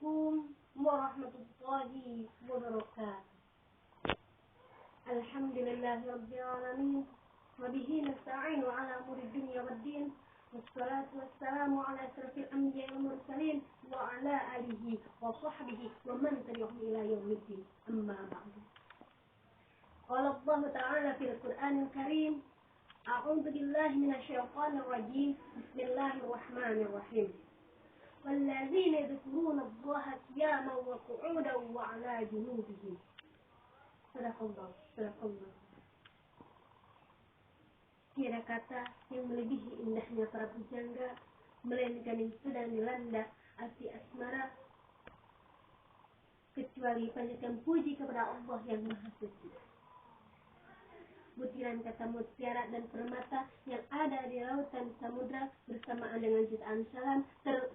Assalamualaikum warahmatullahi wabarakatuh. Alhamdulillahirabbil alamin wa bihi nasta'inu ala umuri dunya waddin. Wassalatu wassalamu ala asyrafil anbiya'i wal mursalin wa ala alihi wa sahbihi wa man tabi'ahum ila yaumiddin. Amma ba'du. Qala Allah ta'ala fil Qur'anil Karim, a'udzu billahi minasyaitonir rajim. Bismillahirrahmanirrahim. والذين يذكرون الله قياما وقعودا وعلى جنوبهم. صدق الله. Tiada kata yang melebihi indahnya para pujangga, melainkan yang sedang dilanda hati asmara, kecuali panjatkan puji kepada Allah yang Maha Suci. Butiran kata mutiara dan permata yang ada di lautan samudra bersamaan dengan jutaan salam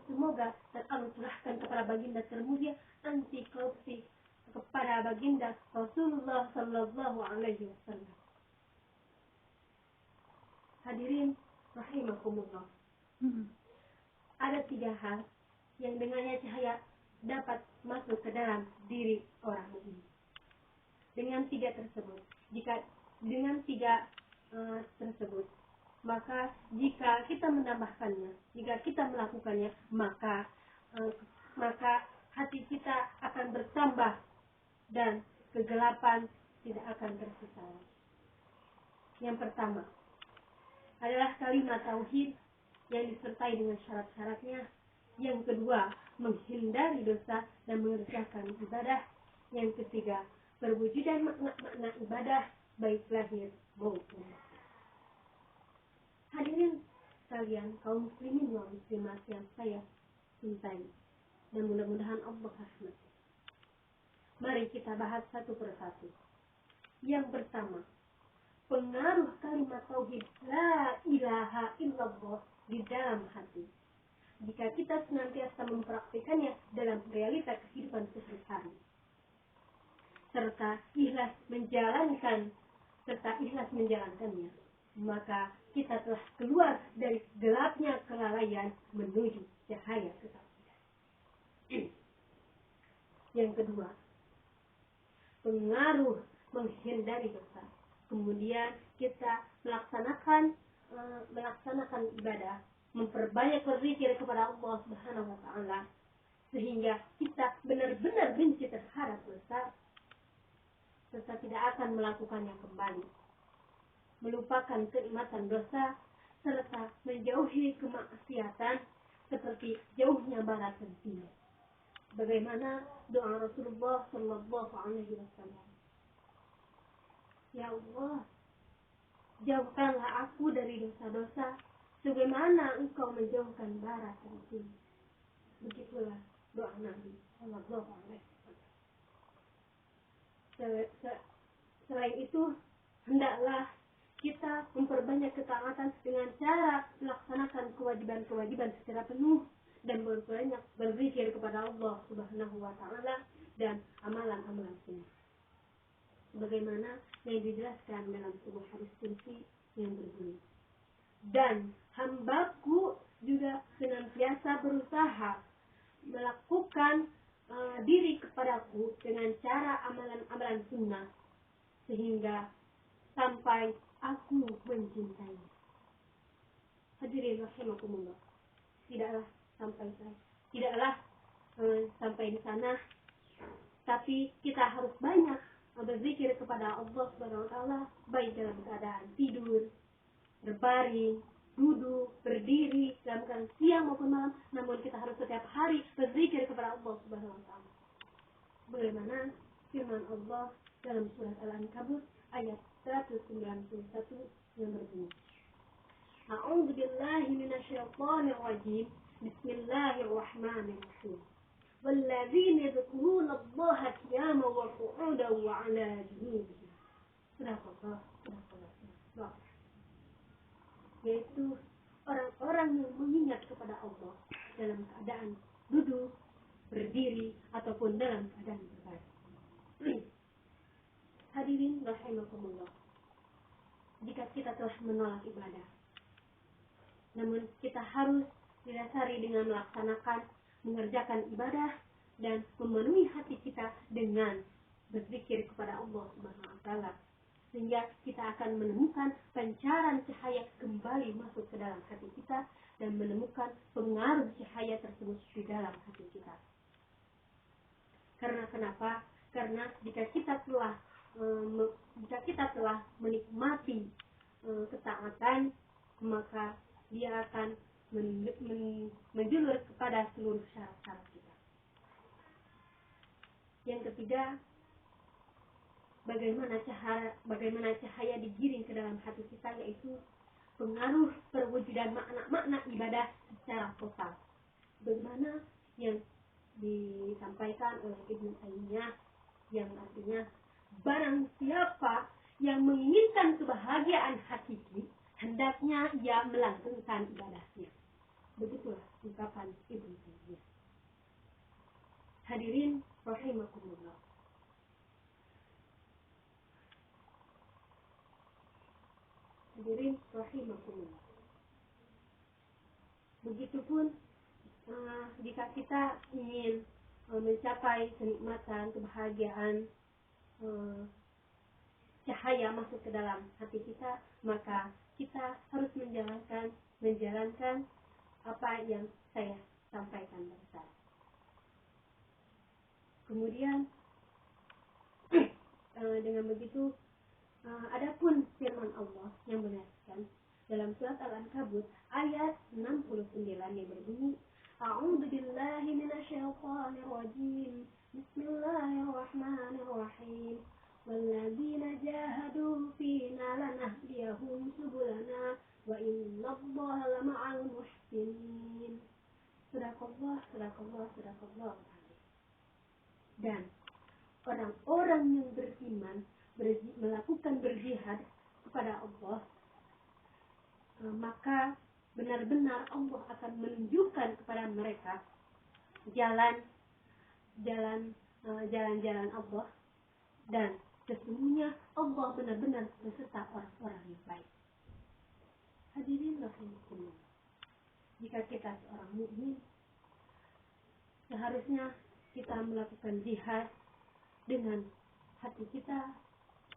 semoga Allah curahkan kepada baginda termulia anti korupsi kepada baginda Rasulullah sallallahu alaihi wasallam. Hadirin rahimakumullah. Ada 3 hal yang dengannya cahaya dapat masuk ke dalam diri orang mukmin. Dengan 3 tersebut, tersebut, maka jika kita menambahkannya, jika kita melakukannya, maka hati kita akan bertambah dan kegelapan tidak akan tersisa. Yang pertama adalah kalimat tauhid yang disertai dengan syarat-syaratnya. Yang kedua, menghindari dosa dan mengerjakan ibadah. Yang ketiga, perwujudan makna-makna ibadah baik lahir maupun batin. Hadirin sekalian, kaum muslimin wa muslimat yang saya cintai dan mudah-mudahan Allah rahmati. Mari kita bahas satu persatu. Yang pertama, pengaruh kalimat tauhid la ilaha illallah di dalam hati. Jika kita senantiasa mempraktikannya dalam realita kehidupan sehari-hari, serta ikhlas menjalankannya, maka kita telah keluar dari gelapnya kelalaian menuju cahaya ketauhidan. Yang kedua, pengaruh menghindari dosa. Kemudian kita melaksanakan ibadah, memperbanyak berzikir kepada Allah Subhanahu wa taala sehingga kita benar-benar benci terhadap dosa, serta tidak akan melakukannya kembali, melupakan kenikmatan dosa, serta menjauhi kemaksiatan seperti jauhnya barat dan timur. Bagaimana doa Rasulullah sallallahu alaihi wasallam? Ya Allah, jauhkanlah aku dari dosa-dosa sebagaimana Engkau menjauhkan barat dan timur. Begitulah doa Nabi sallallahu alaihi wasallam. Selain itu, hendaklah kita memperbanyak ketaatan dengan cara melaksanakan kewajiban-kewajiban secara penuh dan berbanyak berzikir kepada Allah Subhanahu wa taala dan amalan-amalan sunnah. Sebagaimana yang dijelaskan dalam sebuah hadis qudsi yang berbunyi, dan hambaku juga senantiasa berusaha melakukan diri kepadaku dengan cara amalan-amalan sunnah sehingga sampai aku mencintainya. Hadirin rahimakumullah, tidaklah sampai di sana, tapi kita harus banyak berzikir kepada Allah Subhanahu wa taala baik dalam keadaan tidur, berbaring, duduk, berdiri, dalam keadaan siang maupun malam, namun kita harus setiap hari berzikir kepada Allah Subhanahu wa taala. Bagaimana firman Allah dalam surat Al-Ankabut ayat 191 yang berbunyi, A'udzu billahi minasyaitonir rajim. Bismillahirrahmanirrahim. Walladzina yadhkuruna Allaha qiyaman wa qu'udan wa 'ala junubihim. Sadaqallah. Yaitu orang-orang yang mengingat kepada Allah dalam keadaan duduk, berdiri, ataupun dalam keadaan berbaring. Hadirin rahimakumullah, jika kita telah menolak ibadah, namun kita harus didasari dengan mengerjakan ibadah dan memenuhi hati kita dengan berzikir kepada Allah Subhanahu wa taala, sehingga kita akan menemukan pancaran cahaya kembali masuk ke dalam hati kita dan menemukan pengaruh cahaya tersebut di dalam hati kita. Karena kenapa? Karena jika kita telah menikmati ketaatan, maka dia akan menjulur kepada seluruh syarat-syarat kita. Yang ketiga, bagaimana cahaya digiring ke dalam hati kita, yaitu pengaruh perwujudan makna-makna ibadah secara total. Bagaimana yang disampaikan oleh Ibnu Taimiyah, yang artinya barang siapa yang menginginkan kebahagiaan hakiki, hendaknya ia melanggengkan ibadahnya. Begitulah ungkapan Ibnu Taimiyah. Hadirin rahimakumullah. Hadirin rahimakumullah. Begitupun jika kita ingin mencapai kenikmatan, kebahagiaan, cahaya masuk ke dalam hati kita, maka kita harus menjalankan apa yang saya sampaikan barusan. Kemudian dengan begitu, adapun firman Allah yang benarkan dalam surat Al-Ankabut ayat 69 yang berbunyi, A'udzu billahi minasyaitonir rajim. Bismillahirrahmanirrahim. Walladzina jahadu fina lanahdiyahum subulana wa innallaha lama'al muhsinin. Sadaqallah. Dan orang-orang yang beriman melakukan berjihad kepada Allah, maka benar-benar Allah akan menunjukkan kepada mereka jalan-jalan Allah, dan sesungguhnya Allah benar-benar beserta orang-orang yang baik. Hadirin rahimakumullah. Jika kita seorang mukmin, seharusnya kita melakukan jihad dengan hati kita,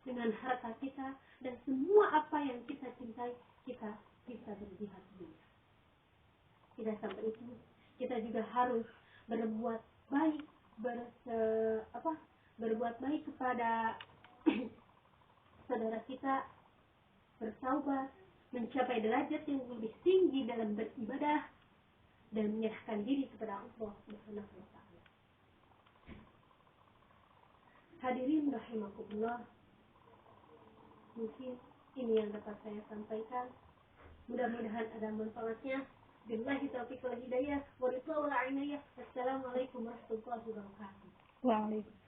dengan harta kita, dan semua apa yang kita cintai, kita bisa berjihad dengannya. Tidak sampai itu, kita juga harus berbuat baik, berbuat baik kepada saudara kita, bertaubat, mencapai derajat yang lebih tinggi dalam beribadah, dan menyerahkan diri kepada Allah Subhanahu wa taala. Hadirin rahimakumullah, mungkin ini yang dapat saya sampaikan. Mudah-mudahan ada manfaatnya. Billahi taufiq wal hidayah wa ridha wal inayah. Assalamualaikum warahmatullahi wabarakatuh. Waalaikumsalam.